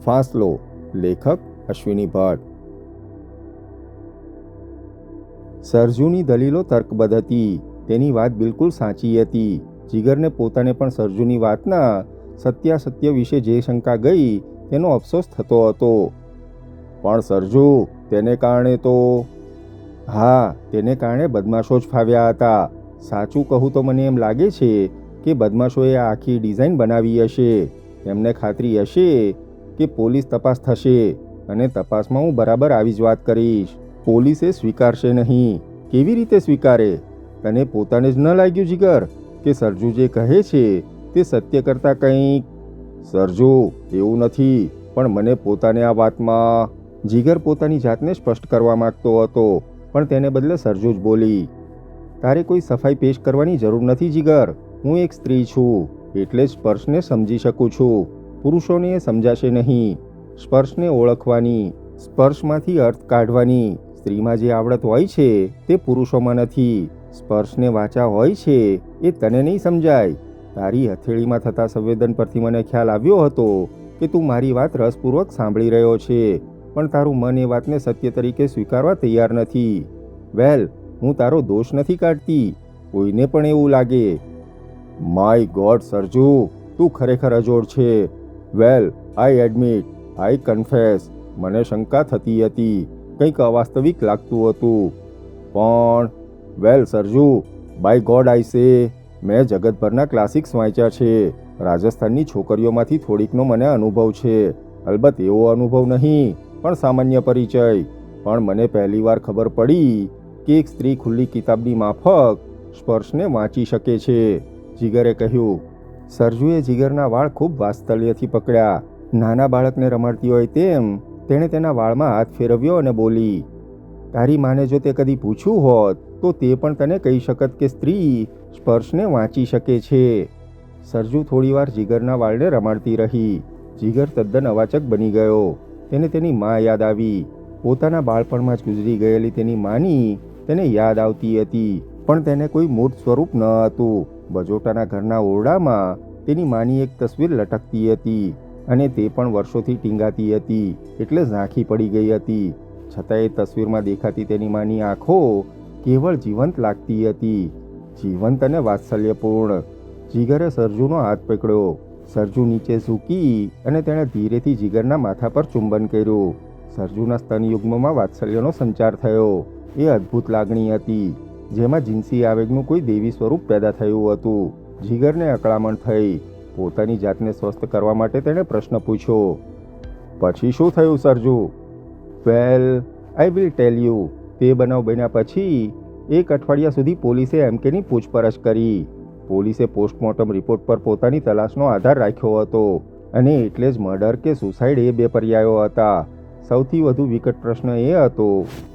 ફાંસલો. લેખક અશ્વિની ભટ્ટ. સરજુની દલીલો તર્કબદ્ધ હતી. તેની વાત બિલકુલ સાચી હતી. જીગરને પોતાને પણ સરજુની વાતના સત્યાસત્ય વિશે જે શંકા ગઈ તેનો અફસોસ થતો હતો. પણ સરજુ, તેને કારણે તો હા, તેને કારણે બદમાશો જ ફાવ્યા હતા. સાચું કહું તો મને એમ લાગે છે કે બદમાશોએ આ આખી ડિઝાઇન બનાવી હશે. એમને ખાતરી હશે કે પોલીસ તપાસ થશે અને તપાસમાં હું બરાબર આવી જ વાત કરીશ. પોલીસે સ્વીકારશે નહીં. કેવી રીતે સ્વીકારે? તને પોતાને જ ન લાગ્યું જીગર કે સરજુ જે કહે છે તે સત્ય કરતાં કંઈક? સરજુ, એવું નથી, પણ મને પોતાને આ વાતમાં જીગર પોતાની જાતને સ્પષ્ટ કરવા માંગતો હતો, પણ તેને બદલે સરજુ જ બોલી. તારે કોઈ સફાઈ પેશ કરવાની જરૂર નથી જીગર. હું એક સ્ત્રી છું, એટલે જ સ્પર્શને સમજી શકું છું. પુરુષોને એ સમજાશે નહીં. સ્પર્શને ઓળખવાની, સ્પર્શમાંથી અર્થ કાઢવાની સ્ત્રીમાં જે આવડત હોય છે તે પુરુષોમાં નથી. સ્પર્શને વાચા હોય છે એ તને નહીં સમજાય. તારી હથેળીમાં થતા સંવેદન પરથી મને ખ્યાલ આવ્યો હતો કે તું મારી વાત રસપૂર્વક સાંભળી રહ્યો છે, પણ તારું મન એ વાતને સત્ય તરીકે સ્વીકારવા તૈયાર નથી. વેલ, હું તારો દોષ નથી કાઢતી. કોઈને પણ એવું લાગે. માય ગોડ સરજુ, તું ખરેખર અજોડ છે. વેલ, આઈ એડમિટ, આઈ કન્ફેસ, મને શંકા થતી હતી. કંઈક અવાસ્તવિક લાગતું હતું. પણ વેલ સરજુ, બાય ગોડ આઈ સે, મેં જગતભરના ક્લાસિક્સ વાંચ્યા છે. રાજસ્થાનની છોકરીઓમાંથી થોડીકનો મને અનુભવ છે. અલબત્ત એવો અનુભવ નહીં, પણ સામાન્ય પરિચય. પણ મને પહેલીવાર ખબર પડી કે એક સ્ત્રી ખુલ્લી કિતાબની માફક સ્પર્શને વાંચી શકે છે. જીગરે કહ્યું. સરજુએ જીગરના વાળ ખૂબ વાત્સલ્યથી પકડ્યા. નાના બાળકને રમાડતી હોય તેમ તેણે તેના વાળમાં હાથ ફેરવ્યો અને બોલી, તારી માને જો તે કદી પૂછ્યું હોત તો તે પણ તને કહી શકત કે સ્ત્રી સ્પર્શને વાંચી શકે છે. સરજુ થોડીવાર જીગરના વાળને રમાડતી રહી. જીગર તદ્દન અવાચક બની ગયો. તેને તેની મા યાદ આવી. પોતાના બાળપણમાં જ ગુજરી ગયેલી તેની માની તેને યાદ આવતી હતી, પણ તેને કોઈ મૂર્ત સ્વરૂપ ન હતું. બજોટાના ઘરના ઓરડામાં તેની માની એક તસવીર લટકતી હતી અને તે પણ વર્ષોથી ટીંગાતી હતી, એટલે ઝાંખી પડી ગઈ હતી. છતાં એ તસવીરમાં દેખાતી તેની માની આંખો કેવળ જીવંત લાગતી હતી, જીવંત અને વાત્સલ્યપૂર્ણ. જીગરે સરજુનો હાથ પકડ્યો. સરજુ નીચે ઝૂકી અને તેણે ધીરેથી જીગરના માથા પર ચુંબન કર્યું. સરજુના સ્તનયુગ્મમાં વાત્સલ્યનો સંચાર થયો. એ અદ્ભુત લાગણી હતી, જેમાં જીન્સી આવેગનું કોઈ દેવી સ્વરૂપ પેદા થયું હતું. જીગરને અકળામણ થઈ. પોતાની જાતને સ્વસ્થ કરવા માટે તેણે પ્રશ્ન પૂછ્યો, પછી શું થયું સરજુ? વેલ, આઈ વિલ ટેલ યુ. તે બનાવ બન્યા પછી 1 અઠવાડિયા સુધી પોલીસે એમકેની પૂછપરછ કરી. પોલીસે પોસ્ટમોર્ટમ રિપોર્ટ પર પોતાની તલાશનો આધાર રાખ્યો હતો અને એટલે જ મર્ડર કે સુસાઇડ એ 2 પર્યાયો હતા. સૌથી વધુ વિકટ પ્રશ્ન એ હતો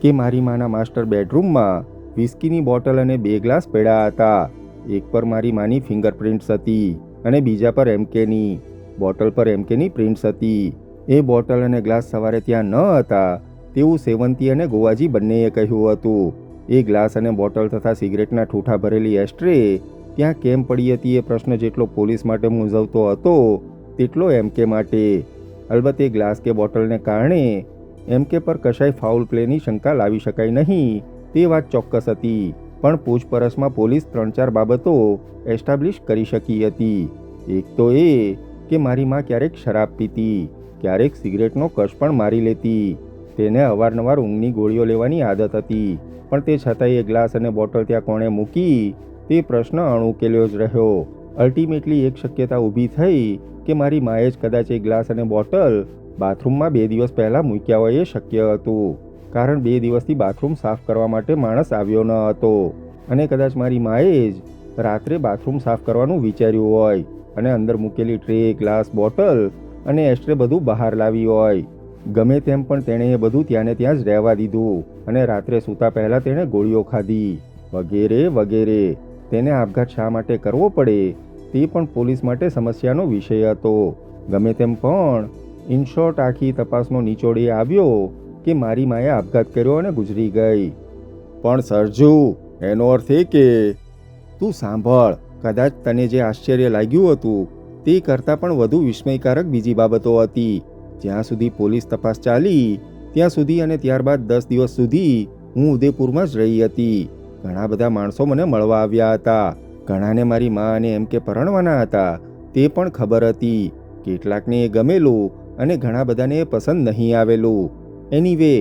કે મારી માના માસ્ટર બેડરૂમમાં વિસ્કીની બોટલ અને 2 ગ્લાસ પડ્યા હતા. એક પર મારી માની ફિંગરપ્રિન્ટ્સ હતી અને બીજા પર એમકેની. બોટલ પર એમકેની પ્રિન્ટ્સ હતી. એ બોટલ અને ગ્લાસ સવારે ત્યાં ન હતા તેવું સેવંતી અને ગોવાજી બંનેએ કહ્યું હતું. એ ગ્લાસ અને બોટલ તથા સિગરેટના ઠૂઠા ભરેલી એસ્ટ્રે ત્યાં કેમ પડી હતી એ પ્રશ્ન જેટલો પોલીસ માટે મૂંઝવતો હતો તેટલો એમકે માટે. અલબત્ત એ ગ્લાસ કે બોટલને કારણે એમકે પર કશાય ફાઉલ પ્લેની શંકા લાવી શકાય નહીં તે વાત ચોક્કસ હતી. પણ પૂછપરછમાં પોલીસ 3-4 બાબતો એસ્ટાબ્લિશ કરી શકી હતી. એક તો એ કે મારી માં ક્યારેક શરાબ પીતી, ક્યારેક સિગરેટનો કશ પણ મારી લેતી. તેને અવારનવાર ઊંઘની ગોળીઓ લેવાની આદત હતી, પણ તે છતાંય એ ગ્લાસ અને બોટલ ત્યાં કોણે મૂકી તે પ્રશ્ન અણઉકેલ્યો જ રહ્યો. અલ્ટિમેટલી એક શક્યતા ઊભી થઈ કે મારી માએ જ કદાચ એ ગ્લાસ અને બોટલ બાથરૂમમાં 2 દિવસ પહેલાં મૂક્યા હોય એ શક્ય હતું, કારણ 2 દિવસથી બાથરૂમ સાફ કરવા માટે માણસ આવ્યો ન હતો અને કદાચ મારી માએ જ રાત્રે બાથરૂમ સાફ કરવાનું વિચાર્યું હોય અને અંદર મૂકેલી ટ્રે, ગ્લાસ, બોટલ અને એસ્ટ્રે બધું બહાર લાવી હોય. ગમે તેમ પણ તેણે એ બધું ત્યાંને ત્યાં જ રહેવા દીધું અને રાત્રે સૂતા પહેલાં તેણે ગોળીઓ ખાધી, વગેરે વગેરે. તેને આપઘાત શા માટે કરવો પડે તે પણ પોલીસ માટે સમસ્યાનો વિષય હતો. ગમે તેમ પણ ઇન શોર્ટ આખી તપાસનો નિચોડ એ આવ્યો કે મારી માએ આપઘાત કર્યો અને ગુજરી ગઈ. પણ સરજુ, એનો અર્થ એ કે તું સાંભળ, કદાચ તને જે આશ્ચર્ય લાગ્યું હતું તે કરતાં પણ વધુ વિસ્મયકારક બીજી બાબતો હતી. જ્યાં સુધી પોલીસ તપાસ ચાલી ત્યાં સુધી અને ત્યારબાદ 10 દિવસ સુધી હું ઉદયપુરમાં જ રહી હતી. ઘણા બધા માણસો મને મળવા આવ્યા હતા. ઘણાને મારી મા અને એમ કે પરણવાના હતા તે પણ ખબર હતી. કેટલાકને એ ગમેલું અને ઘણા બધાને એ પસંદ નહીં આવેલું. એનીવે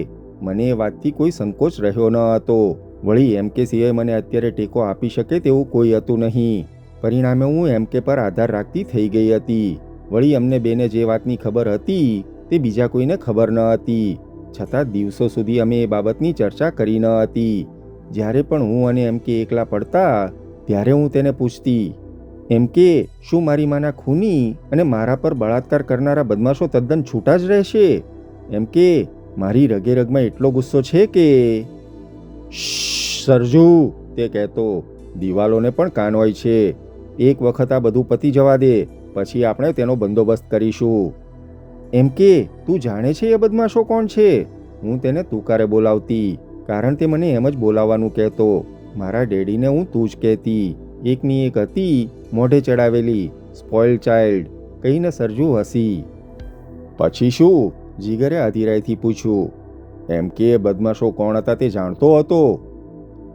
મને એ વાતથી કોઈ સંકોચ રહ્યો ન હતો. વળી એમ કે સિવાય મને અત્યારે ટેકો આપી શકે તેવું કોઈ હતું નહીં. પરિણામે હું એમ કે પર આધાર રાખતી થઈ ગઈ હતી. વળી અમને બેને જે વાતની ખબર હતી તે બીજા કોઈને ખબર ન હતી. છતાં દિવસો સુધી અમે એ બાબતની ચર્ચા કરી ન હતી. જ્યારે પણ હું અને એમ કે એકલા પડતા ત્યારે હું તેને પૂછતી, એમ કે શું મારી માના ખૂની અને મારા પર બળાત્કાર કરનારા બદમાશો તદ્દન છૂટા જ રહેશે? એમ કે મારી રગે રગમાં એટલો ગુસ્સો છે કે સરજુ, તે કહેતો, દિવાલોને પણ કાન હોય છે. એક વખત આ બધું પતી જવા દે, પછી આપણે તેનો બંદોબસ્ત કરીશું. એમ કે તું જાણે છે એ બદમાશો કોણ છે? હું તેને તુકારે બોલાવતી, કારણ તે મને એમ જ બોલાવવાનું કહેતો. મારા ડેડીને હું તું જ કહેતી. એકની એક હતી મોઢે ચડાવેલી, સ્પોઇલ્ડ ચાઇલ્ડ, કહીને સરજુ હસી. પછી શું? જીગરે અધીરાઈથી પૂછ્યું. એમ કે એ બદમાશો કોણ હતા તે જાણતો હતો?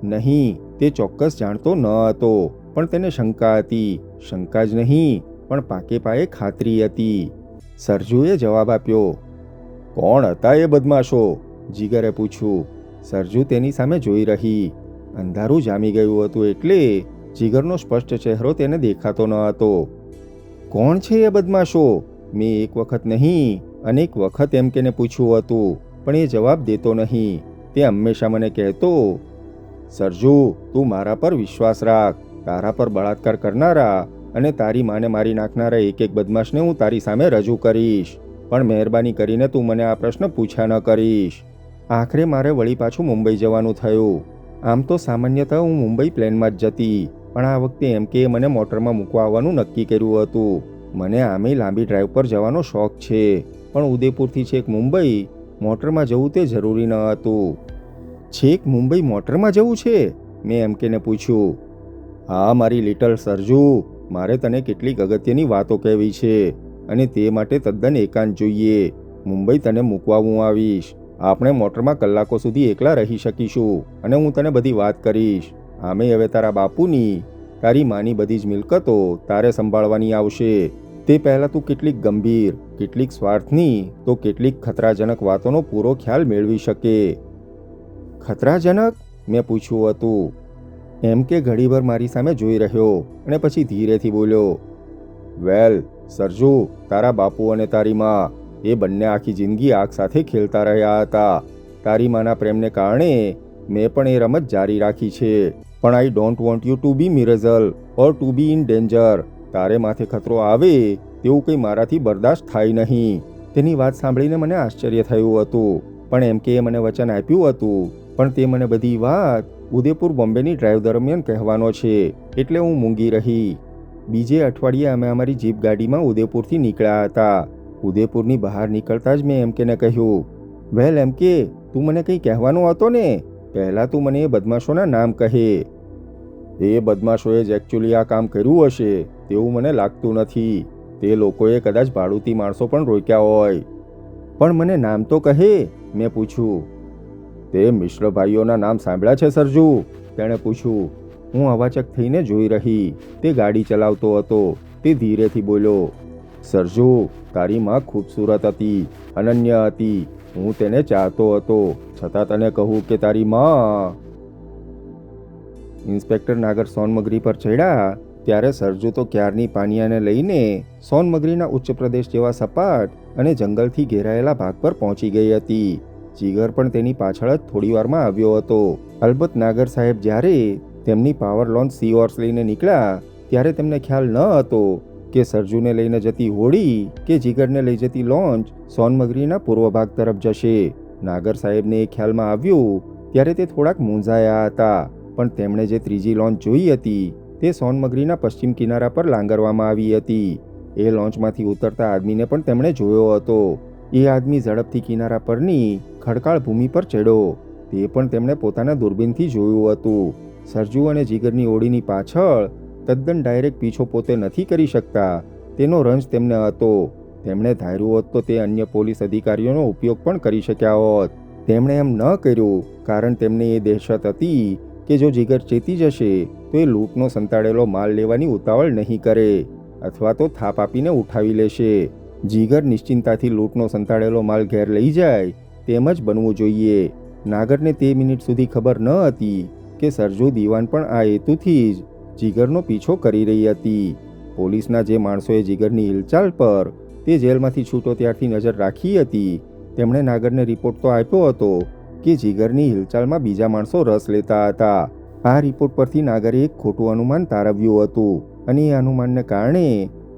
નહીં, તે ચોક્કસ જાણતો ન હતો, પણ તેને શંકા હતી. શંકા જ નહીં પણ પાકે પાયે ખાતરી હતી. સરજુએ જવાબ આપ્યો. કોણ હતા એ બદમાશો? જીગરે પૂછ્યું. સરજુ તેની સામે જોઈ રહી. અંધારું જામી ગયું હતું એટલે જીગરનો સ્પષ્ટ ચહેરો તેને દેખાતો ન હતો. કોણ છે એ બદમાશો? મેં એક વખત નહીં અનેક વખત એમ કેને પૂછ્યું હતું, પણ એ જવાબ દેતો નહીં. તે હંમેશા મને કહેતો, સરજુ, તું મારા પર વિશ્વાસ રાખ. તારા પર બળાત્કાર કરનારા અને તારી માને મારી નાખનારા એક એક બદમાશને હું તારી સામે રજૂ કરીશ. પણ મહેરબાની કરીને તું મને આ પ્રશ્ન પૂછ્યા ન કરીશ. આખરે મારે વળી પાછું મુંબઈ જવાનું થયું. આમ તો સામાન્યતઃ હું મુંબઈ પ્લેનમાં જ જતી, પણ આ વખતે એમ કે મને મોટરમાં મૂકવા આવવાનું નક્કી કર્યું હતું. મને આમેય લાંબી ડ્રાઈવ પર જવાનો શોખ છે, પણ ઉદયપુરથી છેક મુંબઈ મોટરમાં જવું તે જરૂરી ન હતું. છેક મુંબઈ મોટરમાં જવું છે? મેં એમ કેને પૂછ્યું. હા મારી લિટલ સરજુ, મારે તને કેટલીક અગત્યની વાતો કહેવી છે અને તે માટે તદ્દન એકાંત જોઈએ. મુંબઈ તને મૂકવા હું આવીશ. આપણે મોટરમાં કલાકો સુધી એકલા રહી શકીશું અને હું તને બધી વાત કરીશ. આમે હવે તારા બાપુની, તારી માની બધી જ મિલકતો તારે સંભાળવાની આવશે. તે પહેલાં તું કેટલીક ગંભીર, કેટલીક સ્વાર્થની તો કેટલીક ખતરાજનક વાતોનો પૂરો ખ્યાલ મેળવી શકે. ખતરાજનક? મેં પૂછ્યું હતું. એમ કે ઘડીભર મારી સામે જોઈ રહ્યો અને પછી ધીરેથી બોલ્યો. વેલ સરજુ, તારા બાપુ અને તારી મા એ બંને આખી જિંદગી આગ સાથે ખેલતા રહ્યા હતા. તારી માના પ્રેમને કારણે મેં પણ એ રમત જારી રાખી છે. પણ I don't want you to be miserable or to be in danger. તારે માથે ખતરો આવે તેવું કંઈ મારાથી બરદાસ્ત થાય નહીં. તેની વાત સાંભળીને મને આશ્ચર્ય થયું હતું, પણ એમ કે મને વચન આપ્યું હતું, પણ તે મને બધી વાત ઉદયપુર બોમ્બેની ડ્રાઈવ દરમિયાન કહેવાનો છે, એટલે હું મૂંગી રહી. બીજે અઠવાડિયે અમે અમારી જીપ ગાડીમાં ઉદયપુરથી નીકળ્યા હતા. ઉદયપુરની બહાર નીકળતા જ મેં એમ કેને કહ્યું, વેલ એમ કે તું મને કંઈ કહેવાનો હતો ને? પહેલાં તું મને એ બદમાશોના નામ કહે. એ બદમાશોએ જ એકચ્યુઅલી આ કામ કર્યું હશે તેવું મને લાગતું નથી. તે લોકોએ કદાચ ભાડુતી માણસો પણ રોક્યા હોય. પણ મને નામ તો કહે, મેં પૂછ્યું. તે મિશ્ર ભાઈઓના નામ સાંભળ્યા છે સરજુ? તેણે પૂછ્યું. હું અવાચક થઈને જોઈ રહી. તે ગાડી ચલાવતો હતો. તે ધીરેથી બોલ્યો. સરજુ, તારી માં ખૂબસૂરત હતી, અનન્ય હતી. હું તેને ચાહતો હતો, છતાં તને કહું કે તારી માં. ઇન્સ્પેક્ટર નાગર સોનમગરી પર ચડ્યા ત્યારે સરજુ તો ક્યારની પાનિયાને લઈને સોનમગરીના ઉચ્ચ પ્રદેશ જેવા સપાટ અને જંગલથી ઘેરાયેલા ભાગ પર પહોંચી ગઈ હતી. જીગર પણ તેની પાછળ જ થોડીવારમાં આવ્યો હતો. અલબત્ત નાગર સાહેબ જ્યારે તેમની પાવર લોન્ચ સી હોર્સ લઈને નીકળ્યા ત્યારે તેમને ખ્યાલ ન હતો કે સરજુને લઈને જતી હોડી કે જીગરને લઈ જતી લોન્ચ સોનમગરીના પૂર્વ ભાગ તરફ જશે. નાગર સાહેબને એ ખ્યાલમાં આવ્યું ત્યારે તે થોડાક મૂંઝાયા હતા, પણ તેમણે જે ત્રીજી લોન્ચ જોઈ હતી તે સોનમગરીના પશ્ચિમ કિનારા પર લાંગરવામાં આવી હતી. એ લોન્ચમાંથી ઉતરતા આદમીને પણ તેમણે જોયો હતો. એ આદમી ઝડપથી કિનારા પરની ખડકાળ ભૂમિ પર ચડ્યો. તે પણ તેમણે પોતાના દૂરબીનથી જોયું હતું. સરજુ અને જીગરની ઓડીની પાછળ તદ્દન ડાયરેક્ટ પીછો પોતે નથી કરી શકતા તેનો રંજ તેમને હતો. તેમણે ધાર્યું હોત તો તે અન્ય પોલીસ અધિકારીઓનો ઉપયોગ પણ કરી શક્યા હોત. તેમણે એમ ન કર્યું કારણ તેમને એ દહેશત હતી કે જો જીગર ચેતી જશે તો એ લૂંટનો સંતાડેલો માલ લેવાની ઉતાવળ નહીં કરે અથવા તો થાપ આપીને ઉઠાવી લેશે. જીગર નિશ્ચિંતાથી લૂંટનો સંતાડેલો માલ ઘેર લઈ જાય તેમ જ બનવું જોઈએ. નાગરને તે મિનિટ સુધી ખબર ન હતી કે સરજુ દીવાન પણ આ હેતુથી જ જીગરનો પીછો કરી રહી હતી. પોલીસના જે માણસોએ જીગરની હિલચાલ પર તે જેલમાંથી છૂટો ત્યારથી નજર રાખી હતી તેમણે નાગરને રિપોર્ટ તો આપ્યો હતો કે જીગરની હિલચાલમાં બીજા માણસો રસ લેતા હતા. આ રિપોર્ટ પરથી નાગરે એક ખોટું અનુમાન તારવ્યું હતું અને એ અનુમાનને કારણે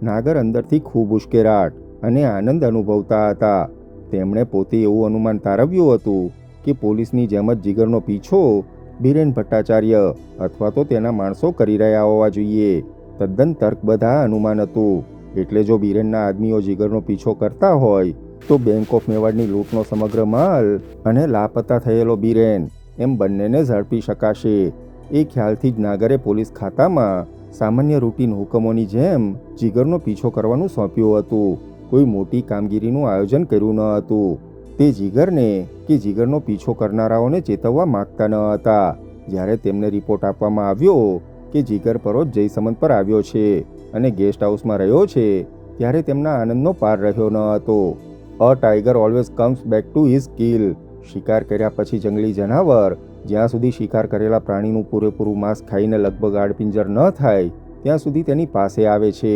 નાગર અંદરથી ખૂબ ઉશ્કેરાટ અને આનંદ અનુભવતા હતા. તેમણે પોતે એવું અનુમાન તારવ્યું હતું કે પોલીસની જેમ જ જીગરનો પીછો બિરેન ભટ્ટાચાર્ય અથવા તો તેના માણસો કરી રહ્યા હોવા જોઈએ. તદ્દન તર્કબદ્ધ આ અનુમાન હતું. એટલે જો બિરેનના આદમીઓ જીગરનો પીછો કરતા હોય તો બેંક ઓફ મેવાડની લૂંટનો સમગ્ર માલ અને લાપતા થયેલો બિરેન એમ બંનેને ઝડપી શકાશે. એ ખ્યાલથી જ નાગરે પોલીસ ખાતામાં સામાન્ય રૂટીન હુકમોની જેમ જીગરનો પીછો કરવાનું સોંપ્યું હતું. કોઈ મોટી કામગીરીનું આયોજન કર્યું ન હતું. તે જીગરને કે જીગરનો પીછો કરનારાઓને ચેતવવા માગતા ન હતા. જ્યારે તેમને રિપોર્ટ આપવામાં આવ્યો કે જીગર પરોજ જયસમંદ પર આવ્યો છે અને ગેસ્ટ હાઉસમાં રહ્યો છે ત્યારે તેમના આનંદનો પાર રહ્યો ન હતો. A tiger always comes back to his kill. શિકાર કર્યા પછી જંગલી જનાવર જ્યાં સુધી શિકાર કરેલા પ્રાણીનું પૂરેપૂરું માંસ ખાઈને લગભગ આડપિંજર ન થાય ત્યાં સુધી તેની પાસે આવે છે.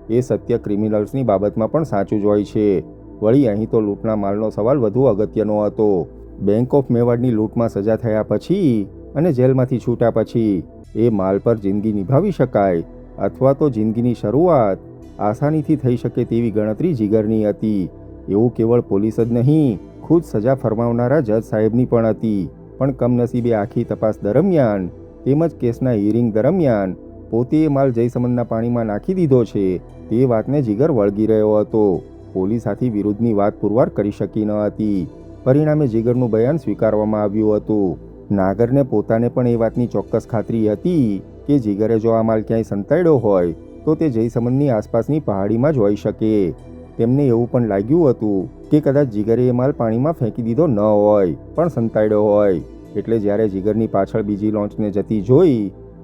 એ સત્ય ક્રિમિનલ્સની બાબતમાં પણ સાચું જ હોય છે. વળી અહીં તો લૂંટના માલનો સવાલ વધુ અગત્યનો હતો. બેંક ઓફ મેવાડની લૂંટમાં સજા થયા પછી અને જેલમાંથી છૂટ્યા પછી એ માલ પર જિંદગી નિભાવી શકાય અથવા તો જિંદગીની શરૂઆત આસાનીથી થઈ શકે તેવી ગણતરી જીગરની હતી. એવું કેવળ પોલીસ જ નહીં, ખુદ સજા ફરમાવનારા જજ સાહેબની પણ હતી. પણ કમનસીબે આખી તપાસ દરમિયાન તેમજ કેસના હિયરિંગ દરમિયાન પોતે એ માલ જયસમંદના પાણીમાં નાખી દીધો છે તે વાતને જીગર વળગી રહ્યો હતો. પોલીસ આથી વિરુદ્ધની વાત પુરવાર કરી શકી ન હતી. પરિણામે જીગરનું બયાન સ્વીકારવામાં આવ્યું હતું. નાગરને પોતાને પણ એ વાતની ચોક્કસ ખાતરી હતી કે જીગરે જો આ માલ ક્યાંય સંતાડ્યો હોય તો તે જયસમંદની આસપાસની પહાડીમાં જ હોઈ શકે. તેમને એવું પણ લાગ્યું હતું કે કદાચ જીગરે એ માલ પાણીમાં ફેંકી દીધો ન હોય પણ સંતાડ્યો હોય. એટલે જ્યારે જીગરની પાછળ બીજી લોન્ચને જતી જોઈ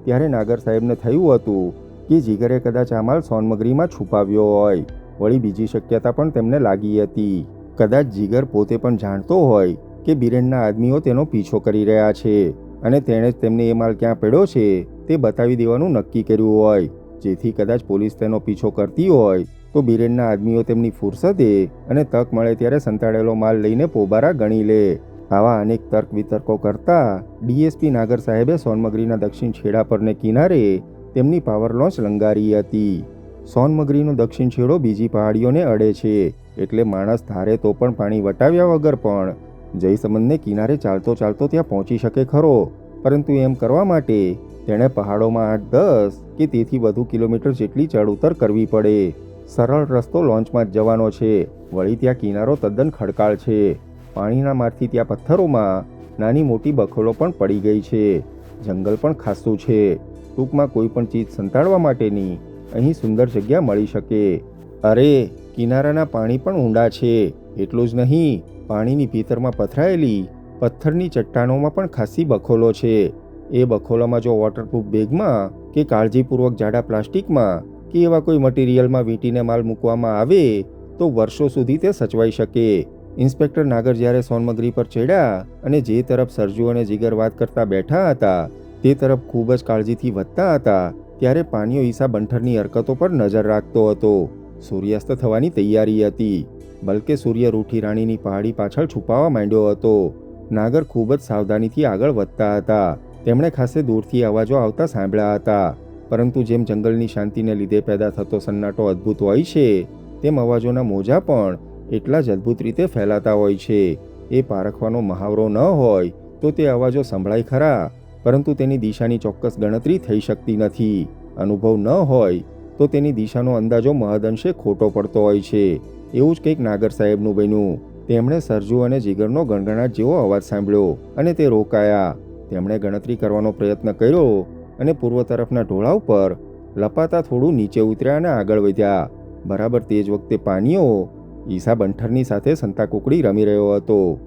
ત્યારે નાગર સાહેબને થયું હતું કે જીગરે કદાચ આ માલ સોનમગરીમાં છુપાવ્યો હોય. વળી બીજી શક્યતા પણ તેમને લાગી હતી. કદાચ જીગર પોતે પણ જાણતો હોય કે બિરેનના આદમીઓ તેનો પીછો કરી રહ્યા છે અને તેણે જ તેમને એ માલ ક્યાં પડ્યો છે તે બતાવી દેવાનું નક્કી કર્યું હોય. જેથી કદાચ પોલીસ તેનો પીછો કરતી હોય તો બિરેનના આદમીઓ તેમની ફુરસદે અને તક મળે ત્યારે સંતાડેલો માલ લઈને પોબારા ગણી લે. આવા અનેક તર્ક વિતર્કો કરતા ડીએસપી નાગર સાહેબે સોનમગરીના દક્ષિણ છેડા પરને કિનારે તેમની પાવર લોન્ચ લંગારી હતી. સોનમગરીનો દક્ષિણ છેડો બીજી પહાડીઓને અડે છે એટલે માણસ ધારે તો પણ પાણી વટાવ્યા વગર પણ જયસમંદને કિનારે ચાલતો ચાલતો ત્યાં પહોંચી શકે ખરો. પરંતુ એમ કરવા માટે તેણે પહાડોમાં 8-10 કે તેથી વધુ કિલોમીટર જેટલી ચડ ઉતર કરવી પડે. સરળ રસ્તો લોન્ચમાં જ જવાનો છે. વળી ત્યાં કિનારો તદ્દન ખડકાળ છે. પાણીના મારથી ત્યાં પથ્થરોમાં નાની મોટી બખોલો પણ પડી ગઈ છે. જંગલ પણ ખાસું છે. ટૂંકમાં કોઈ પણ ચીજ સંતાડવા માટેની અહીં સુંદર જગ્યા મળી શકે. અરે કિનારાના પાણી પણ ઊંડા છે. એટલું જ નહીં, પાણીની ભીતરમાં પથરાયેલી પથ્થરની ચટ્ટાનોમાં પણ ખાસી બખોલો છે. એ બખોલામાં જો વોટરપ્રૂફ બેગમાં કે કાળજીપૂર્વક જાડા પ્લાસ્ટિકમાં કે એવા કોઈ મટીરિયલમાં વીંટીને માલ મૂકવામાં આવે તો વર્ષો સુધી તે સચવાઈ શકે. ઇન્સ્પેક્ટર નાગર જ્યારે સોનમગરી પર ચડ્યા અને જે તરફ સરજુ અને જીગર વાત કરતા બેઠા હતા તે તરફ ખૂબ જ કાળજીથી વધતા હતા ત્યારે પાનીઓ ઈસા બંઠરની હરકતો પર નજર રાખતો હતો. સૂર્યાસ્ત થવાની તૈયારી હતી. બલકે સૂર્ય રૂઠી રાણીની પહાડી પાછળ છુપાવા માંડ્યો હતો. નાગર ખૂબ જ સાવધાનીથી આગળ વધતા હતા. તેમણે ખાસે દૂરથી અવાજો આવતા સાંભળ્યા હતા. પરંતુ જેમ જંગલની શાંતિને લીધે પેદા થતો સન્નાટો અદ્ભુત હોય છે તેમ અવાજોના મોજા પણ એટલા જ અદ્ભુત રીતે ફેલાતા હોય છે. એ પારખવાનો મહાવરો ન હોય તો તે અવાજો સંભળાય ખરા પરંતુ તેની દિશાની ચોક્કસ ગણતરી થઈ શકતી નથી. અનુભવ ન હોય તો તેની દિશાનો અંદાજો મહદઅંશે ખોટો પડતો હોય છે. એવું જ કંઈક નાગર સાહેબનું બન્યું. તેમણે સરજુ અને જીગરનો ગણગણાટ જેવો અવાજ સાંભળ્યો અને તે રોકાયા. તેમણે ગણતરી કરવાનો પ્રયત્ન કર્યો અને પૂર્વ તરફના ઢોળા ઉપર લપાતા થોડું નીચે ઉતર્યા અને આગળ વધ્યા. બરાબર તે જ વખતે પાનીઓ ઈસા બંઠરની સાથે સંતાકુકડી રમી રહ્યો હતો.